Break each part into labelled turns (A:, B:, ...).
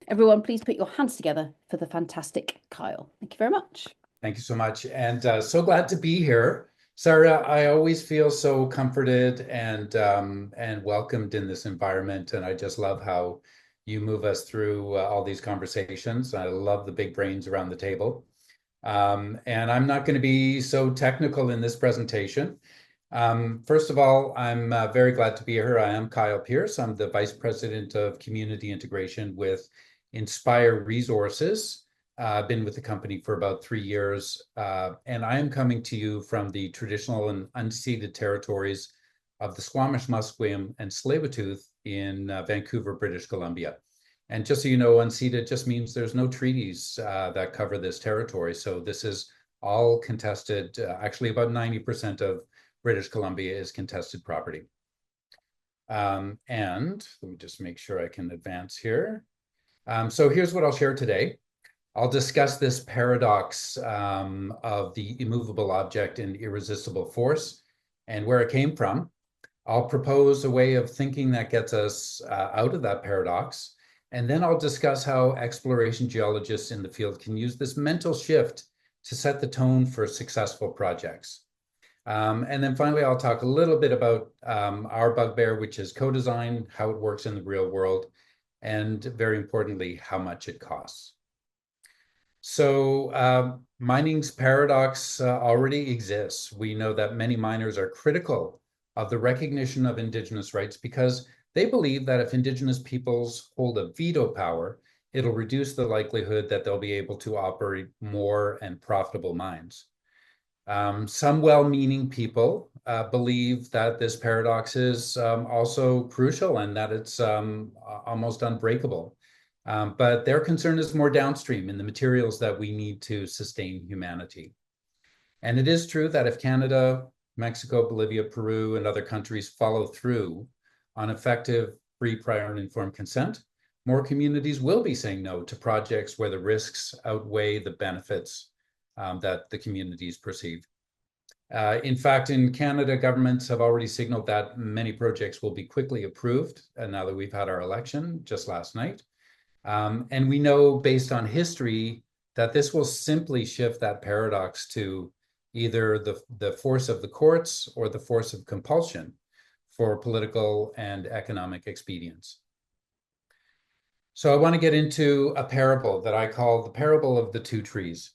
A: Everyone, please put your hands together for the fantastic Kyle. Thank you very much.
B: Thank you so much. And so glad to be here. Sarah, I always feel so comforted and welcomed in this environment. And I just love how you move us through all these conversations. I love the big brains around the table. And I'm not going to be so technical in this presentation. First of all, I'm very glad to be here. I am Kyle Pearce. I'm the Vice President of Community Integration with Inspire Resources. I've been with the company for about 3 years, and I am coming to you from the traditional and unceded territories of the Squamish, Musqueam, and Tsleil-Waututh in Vancouver, British Columbia. And just so you know, unceded just means there's no treaties that cover this territory. So this is all contested. Actually, about 90% of British Columbia is contested property. And let me just make sure I can advance here. So here's what I'll share today. I'll discuss this paradox of the immovable object and irresistible force and where it came from. I'll propose a way of thinking that gets us out of that paradox. And then I'll discuss how exploration geologists in the field can use this mental shift to set the tone for successful projects. And then finally, I'll talk a little bit about our bugbear, which is co-design, how it works in the real world, and very importantly, how much it costs. So mining's paradox already exists. We know that many miners are critical of the recognition of Indigenous rights because they believe that if Indigenous peoples hold a veto power, it'll reduce the likelihood that they'll be able to operate more and profitable mines. Some well-meaning people believe that this paradox is also crucial and that it's almost unbreakable. But their concern is more downstream in the materials that we need to sustain humanity. And it is true that if Canada, Mexico, Bolivia, Peru, and other countries follow through on effective, free, prior, and informed consent, more communities will be saying no to projects where the risks outweigh the benefits that the communities perceive. In fact, in Canada, governments have already signaled that many projects will be quickly approved now that we've had our election just last night. And we know based on history that this will simply shift that paradox to either the force of the courts or the force of compulsion for political and economic expedience. So I want to get into a parable that I call the parable of the two trees.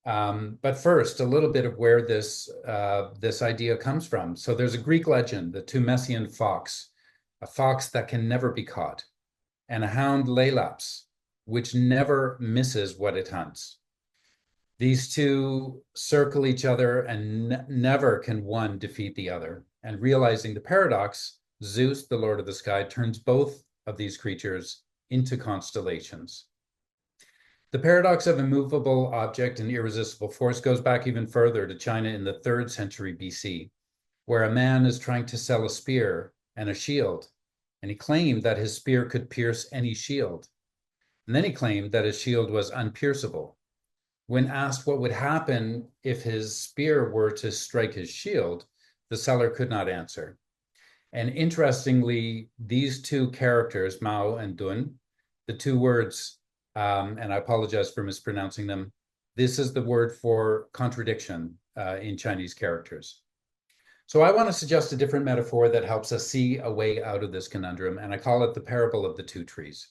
B: But first, a little bit of where this idea comes from. So there's a Greek legend, the two Messian fox, a fox that can never be caught, and a hound Laelaps, which never misses what it hunts. These two circle each other and never can one defeat the other. And realizing the paradox, Zeus, the Lord of the Sky, turns both of these creatures into constellations. The paradox of immovable object and irresistible force goes back even further to China in the 3rd century BC, where a man is trying to sell a spear and a shield, and he claimed that his spear could pierce any shield. And then he claimed that his shield was unpierceable. When asked what would happen if his spear were to strike his shield, the seller could not answer. And interestingly, these two characters, Mao and Dun, the two words, and I apologize for mispronouncing them, this is the word for contradiction in Chinese characters. So I want to suggest a different metaphor that helps us see a way out of this conundrum, and I call it the parable of the two trees.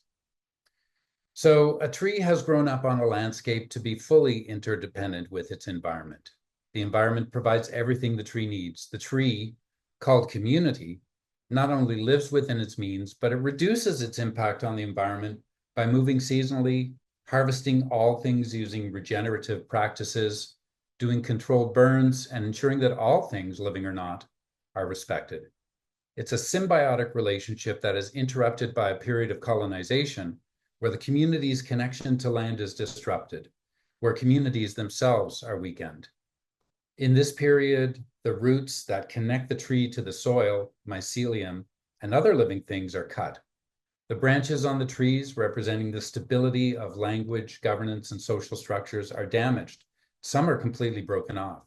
B: So a tree has grown up on a landscape to be fully interdependent with its environment. The environment provides everything the tree needs. The tree, called community, not only lives within its means, but it reduces its impact on the environment by moving seasonally, harvesting all things using regenerative practices, doing controlled burns, and ensuring that all things, living or not, are respected. It's a symbiotic relationship that is interrupted by a period of colonization where the community's connection to land is disrupted, where communities themselves are weakened. In this period, the roots that connect the tree to the soil, mycelium, and other living things are cut. The branches on the trees, representing the stability of language, governance, and social structures, are damaged. Some are completely broken off.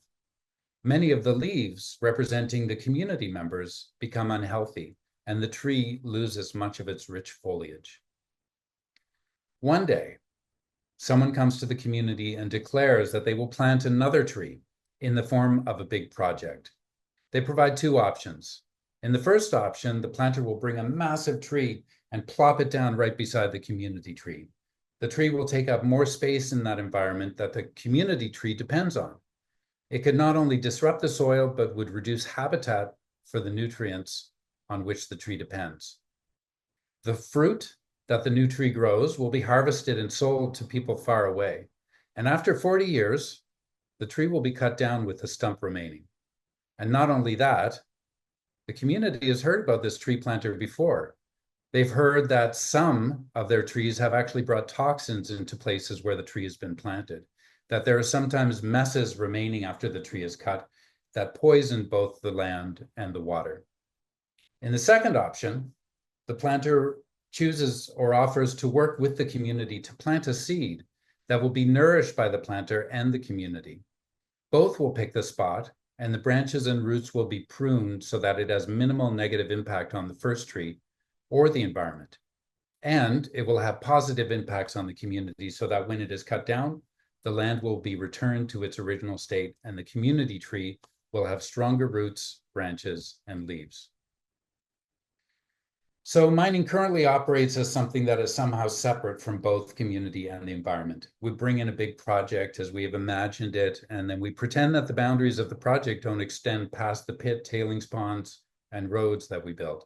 B: Many of the leaves, representing the community members, become unhealthy, and the tree loses much of its rich foliage. One day, someone comes to the community and declares that they will plant another tree in the form of a big project. They provide two options. In the first option, the planter will bring a massive tree and plop it down right beside the community tree. The tree will take up more space in that environment that the community tree depends on. It could not only disrupt the soil, but would reduce habitat for the nutrients on which the tree depends. The fruit that the new tree grows will be harvested and sold to people far away. And after 40 years, the tree will be cut down with the stump remaining. And not only that, the community has heard about this tree planter before. They've heard that some of their trees have actually brought toxins into places where the tree has been planted, that there are sometimes messes remaining after the tree is cut that poison both the land and the water. In the second option, the planter chooses or offers to work with the community to plant a seed that will be nourished by the planter and the community. Both will pick the spot, and the branches and roots will be pruned so that it has minimal negative impact on the first tree or the environment. And it will have positive impacts on the community so that when it is cut down, the land will be returned to its original state and the community tree will have stronger roots, branches, and leaves. So mining currently operates as something that is somehow separate from both community and the environment. We bring in a big project as we have imagined it, and then we pretend that the boundaries of the project don't extend past the pit, tailings ponds, and roads that we build.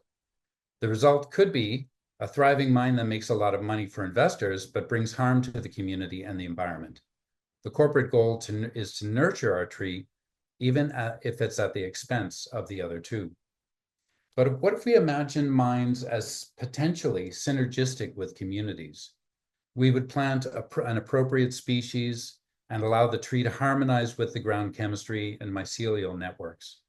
B: The result could be a thriving mine that makes a lot of money for investors, but brings harm to the community and the environment. The corporate goal is to nurture our tree, even if it's at the expense of the other two. But what if we imagine mines as potentially synergistic with communities? We would plant an appropriate species and allow the tree to harmonize with the ground chemistry and mycelial networks.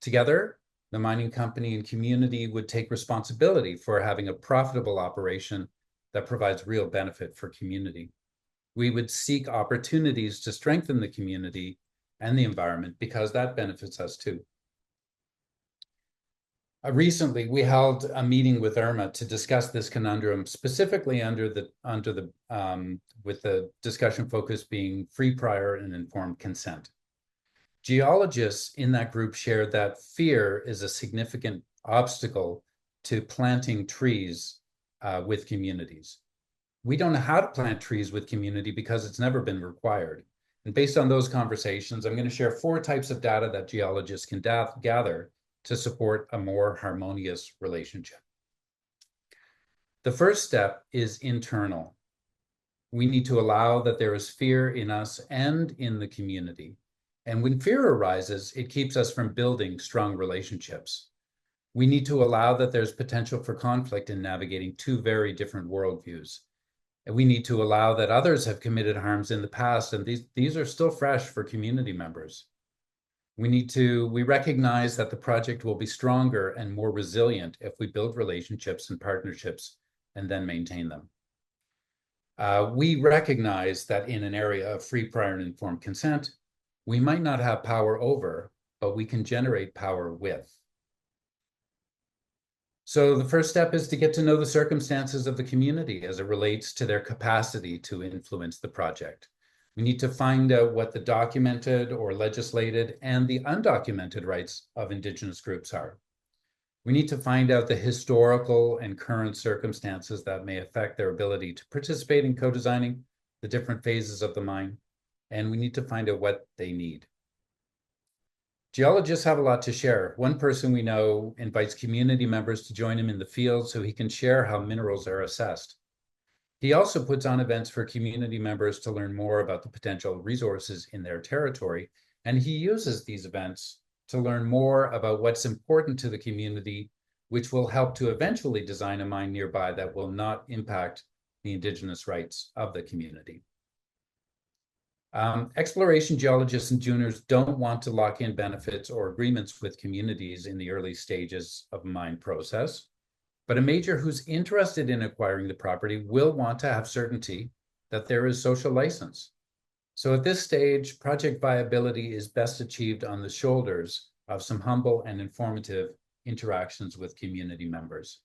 B: Together, the mining company and community would take responsibility for having a profitable operation that provides real benefit for community. We would seek opportunities to strengthen the community and the environment because that benefits us too. Recently, we held a meeting with IRMA to discuss this conundrum, specifically with the discussion focus being free, prior, and informed consent. Geologists in that group shared that fear is a significant obstacle to planting trees with communities. We don't know how to plant trees with community because it's never been required. And based on those conversations, I'm going to share 4 types of data that geologists can gather to support a more harmonious relationship. The first step is internal. We need to allow that there is fear in us and in the community. And when fear arises, it keeps us from building strong relationships. We need to allow that there's potential for conflict in navigating 2 very different worldviews. And we need to allow that others have committed harms in the past, and these are still fresh for community members. We recognize that the project will be stronger and more resilient if we build relationships and partnerships and then maintain them. We recognize that in an area of free, prior, and informed consent, we might not have power over, but we can generate power with. So the first step is to get to know the circumstances of the community as it relates to their capacity to influence the project. We need to find out what the documented or legislated and the undocumented rights of Indigenous groups are. We need to find out the historical and current circumstances that may affect their ability to participate in co-designing the different phases of the mine, and we need to find out what they need. Geologists have a lot to share. One person we know invites community members to join him in the field so he can share how minerals are assessed. He also puts on events for community members to learn more about the potential resources in their territory, and he uses these events to learn more about what's important to the community, which will help to eventually design a mine nearby that will not impact the Indigenous rights of the community. Exploration geologists and juniors don't want to lock in benefits or agreements with communities in the early stages of a mine process. But a major who's interested in acquiring the property will want to have certainty that there is social license. So at this stage, project viability is best achieved on the shoulders of some humble and informative interactions with community members.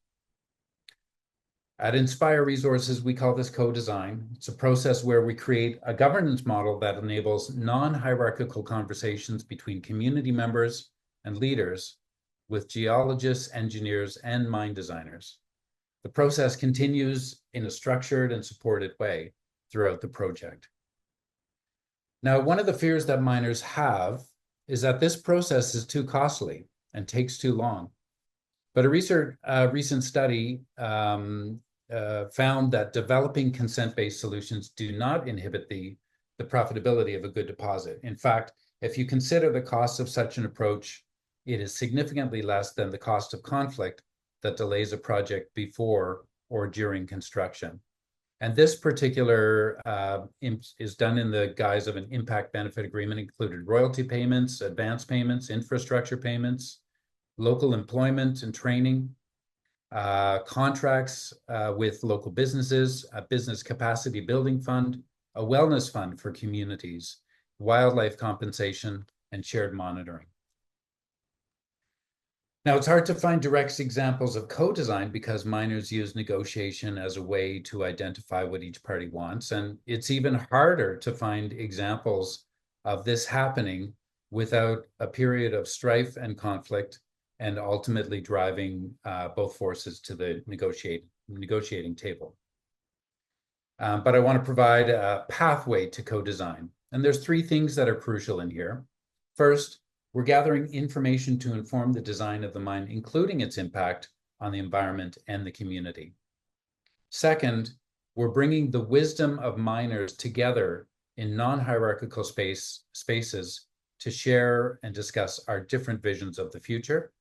B: At Inspire Resources, we call this co-design. It's a process where we create a governance model that enables non-hierarchical conversations between community members and leaders with geologists, engineers, and mine designers. The process continues in a structured and supported way throughout the project. Now, one of the fears that miners have is that this process is too costly and takes too long. But a recent study found that developing consent-based solutions do not inhibit the profitability of a good deposit. In fact, if you consider the cost of such an approach, it is significantly less than the cost of conflict that delays a project before or during construction. And this particular is done in the guise of an impact benefit agreement, included royalty payments, advance payments, infrastructure payments, local employment and training, contracts with local businesses, a business capacity building fund, a wellness fund for communities, wildlife compensation, and shared monitoring. Now, it's hard to find direct examples of co-design because miners use negotiation as a way to identify what each party wants. And it's even harder to find examples of this happening without a period of strife and conflict and ultimately driving both forces to the negotiating table. But I want to provide a pathway to co-design. And there's three things that are crucial in here. First, we're gathering information to inform the design of the mine, including its impact on the environment and the community. Second, we're bringing the wisdom of miners together in non-hierarchical spaces to share and discuss our different visions of the future.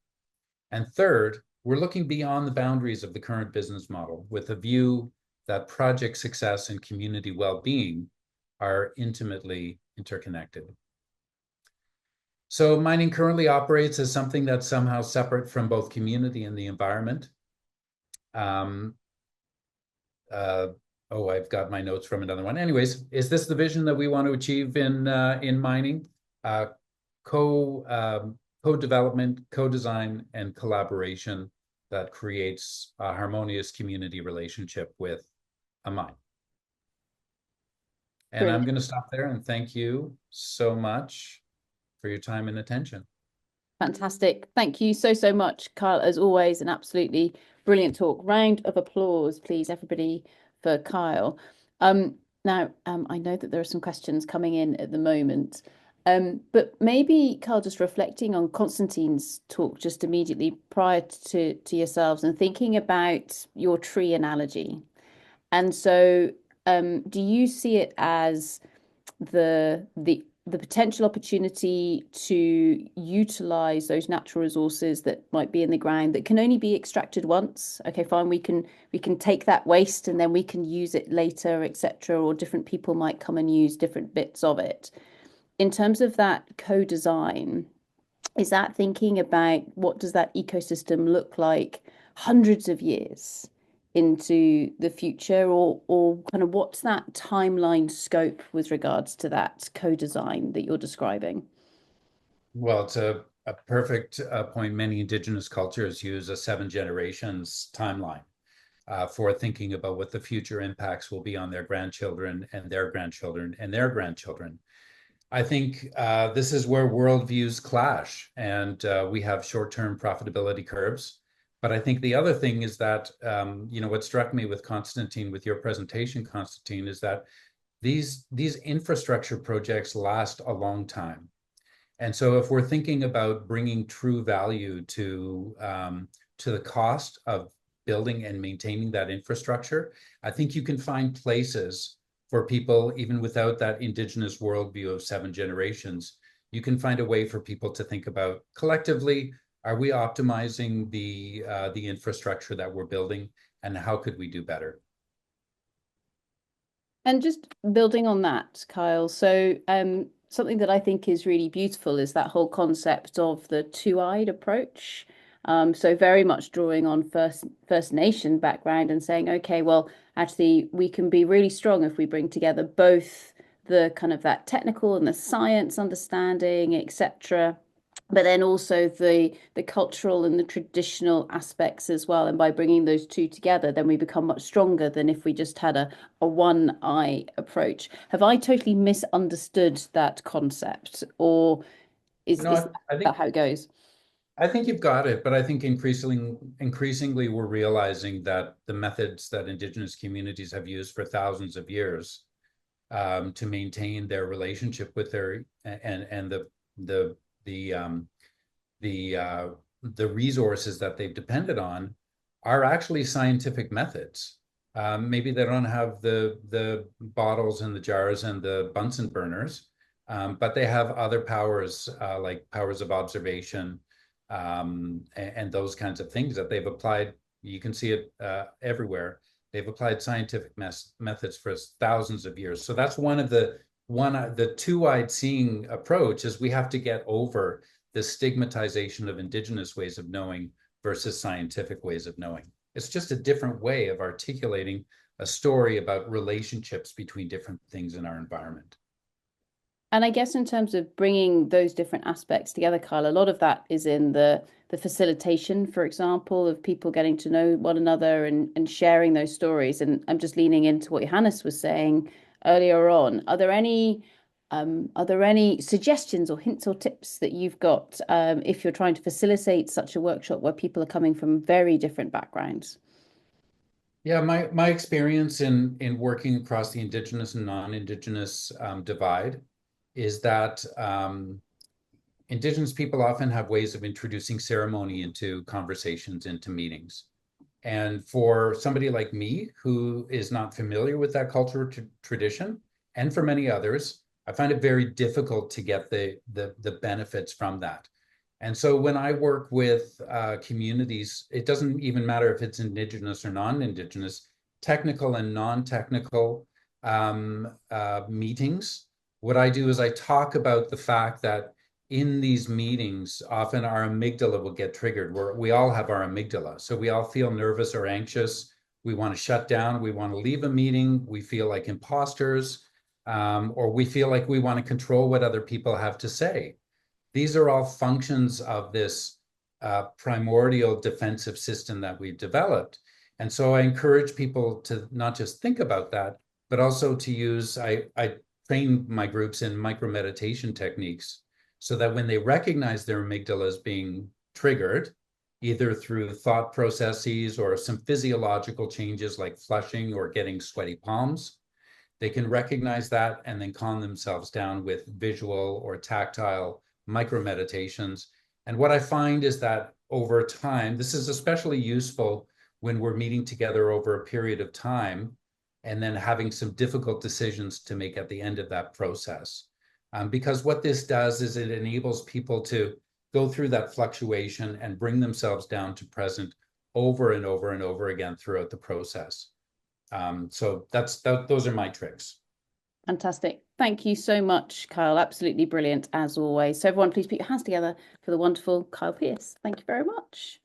B: And third, we're looking beyond the boundaries of the current business model with a view that project success and community well-being are intimately interconnected. So mining currently operates as something that's somehow separate from both community and the environment. Oh, I've got my notes from another one. Anyways, is this the vision that we want to achieve in mining? Co-development, co-design, and collaboration that creates a harmonious community relationship with a mine. And
A: Brilliant.
B: I'm going to stop there and thank you so much for your time and attention.
A: Fantastic. Thank you so much, Kyle, as always, an absolutely brilliant talk. Round of applause, please, everybody, for Kyle. Now, I know that there are some questions coming in at the moment, but maybe, Kyle, just reflecting on Constantine's talk just immediately prior to yourselves and thinking about your tree analogy. And so do you see it as the potential opportunity to utilize those natural resources that might be in the ground that can only be extracted once? Okay, fine, we can take that waste and then we can use it later, etc., or different people might come and use different bits of it. In terms of that co-design, is that thinking about what does that ecosystem look like hundreds of years into the future, or kind of what's that timeline scope with regards to that co-design that you're describing?
B: Well, it's a perfect point. Many Indigenous cultures use a 7 generations timeline for thinking about what the future impacts will be on their grandchildren and their grandchildren and their grandchildren. I think this is where worldviews clash, and we have short-term profitability curves. But I think the other thing is that, what struck me with Constantine, with your presentation, Constantine, is that these infrastructure projects last a long time. And so if we're thinking about bringing true value to the cost of building and maintaining that infrastructure, I think you can find places for people, even without that Indigenous worldview of 7 generations, you can find a way for people to think about collectively, are we optimizing the infrastructure that we're building, and how could we do better?
A: And just building on that, Kyle, so something that I think is really beautiful is that whole concept of the two-eyed approach. So very much drawing on First Nation background and saying, okay, well, actually, we can be really strong if we bring together both the kind of that technical and the science understanding, etc., but then also the cultural and the traditional aspects as well. And by bringing those two together, then we become much stronger than if we just had a one eye approach. Have I totally misunderstood that concept, or is
B: No,
A: is
B: I
A: that
B: think
A: how it goes?
B: I think you've got it, but I think increasingly we're realizing that the methods that Indigenous communities have used for thousands of years to maintain their relationship with their and the the um, the uh, the resources that they've depended on are actually scientific methods. Maybe they don't have the bottles and the jars and the Bunsen burners, but they have other powers like powers of observation and those kinds of things that they've applied. You can see it everywhere. They've applied scientific methods for thousands of years. So that's the two-eyed seeing approach is we have to get over the stigmatization of Indigenous ways of knowing versus scientific ways of knowing. It's just a different way of articulating a story about relationships between different things in our environment.
A: And I guess in terms of bringing those different aspects together, Kyle, a lot of that is in the facilitation, for example, of people getting to know one another and sharing those stories. And I'm just leaning into what Johannes was saying earlier on. Are there any suggestions or hints or tips that you've got if you're trying to facilitate such a workshop where people are coming from very different backgrounds?
B: Yeah, my experience in working across the Indigenous and non-Indigenous divide is that Indigenous people often have ways of introducing ceremony into conversations, into meetings. And for somebody like me who is not familiar with that cultural tradition, and for many others, I find it very difficult to get the benefits from that. And so when I work with communities, it doesn't even matter if it's Indigenous or non-Indigenous, technical and non-technical meetings. What I do is I talk about the fact that in these meetings, often our amygdala will get triggered. We all have our amygdala. So we all feel nervous or anxious. We want to shut down. We want to leave a meeting. We feel like imposters, or we feel like we want to control what other people have to say. These are all functions of this primordial defensive system that we've developed. And so I encourage people to not just think about that, but also to use, I train my groups in micro meditation techniques so that when they recognize their amygdala as being triggered, either through thought processes or some physiological changes like flushing or getting sweaty palms, they can recognize that and then calm themselves down with visual or tactile micro meditations. And what I find is that over time, this is especially useful when we're meeting together over a period of time and then having some difficult decisions to make at the end of that process. Because what this does is it enables people to go through that fluctuation and bring themselves down to present over and over and over again throughout the process. So those are my tricks.
A: Fantastic. Thank you so much, Kyle. Absolutely brilliant as always. So everyone, please put your hands together for the wonderful Kyle Pearce. Thank you very much.